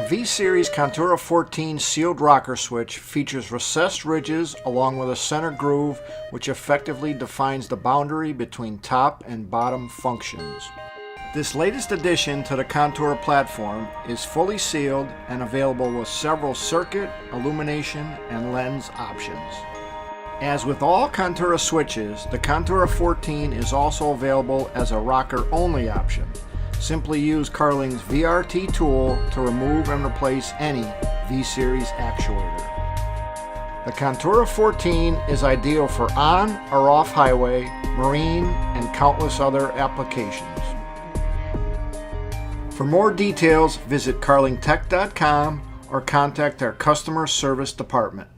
V-Series Contura 14 sealed rocker switch features recessed ridges along with a center groove which effectively defines the boundary between top and bottom functions. This latest addition to the Contura platform is fully sealed and available with several circuit, illumination, and lens options. As with all Contura switches, the Contura 14 is also available as a rocker-only option. Simply use Carling's VRT tool to remove and replace any V-Series actuator. The Contura 14 is ideal for on or off highway, marine, and countless other applications. For more details, visit carlingtech.com or contact our customer service department.